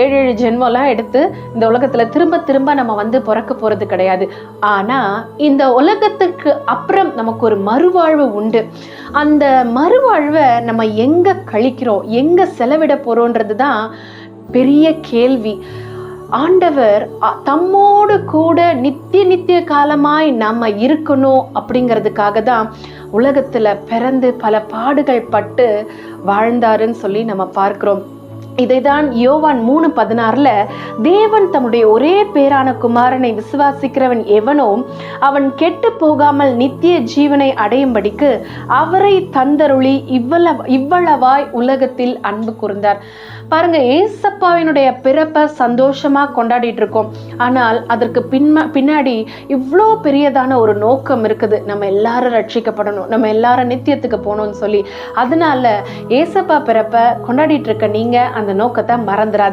ஏழு ஏழு ஜென்மம்லாம் எடுத்து இந்த உலகத்துல திரும்ப திரும்ப நம்ம வந்து பிறக்க போறது கிடையாது. ஆனா இந்த உலகத்துக்கு அப்புறம் நமக்கு ஒரு மறுவாழ்வு உண்டு. அந்த மறுவாழ்வை நம்ம எங்க கழிக்கிறோம், எங்க செலவிட போறோன்றது தான் பெரிய கேள்வி. ஆண்டவர் தம்மோடு கூட நித்திய காலமாய் நம்ம இருக்கணும் அப்படிங்கிறதுக்காக தான் உலகத்துல பிறந்து பல பாடுகள் பட்டு வாழ்ந்தாருன்னு சொல்லி நம்ம பார்க்கிறோம். இதைதான் யோவான் 3:16 தேவன் தம்முடைய ஒரே பேரான குமாரனை விசுவாசிக்கிறவன் எவனோ அவன் கெட்டு போகாமல் நித்திய ஜீவனை அடையும்படிக்கு அவரை தந்தருளி இவ்வளவாய் உலகத்தில் அன்பு கூர்ந்தார். பாருங்க, ஏசப்பாவினுடைய பிறப்பை சந்தோஷமா கொண்டாடிட்டு இருக்கோம். ஆனால் அதற்கு பின்னாடி இவ்வளோ பெரியதான ஒரு நோக்கம் இருக்குது. நம்ம எல்லாரும் ரட்சிக்கப்படணும், நம்ம எல்லாரும் நித்தியத்துக்கு போகணும்னு சொல்லி. அதனால ஏசப்பா பிறப்பை கொண்டாடிட்டு இருக்க நீங்க அந்த நோக்கத்தை மறந்துடாதீங்க.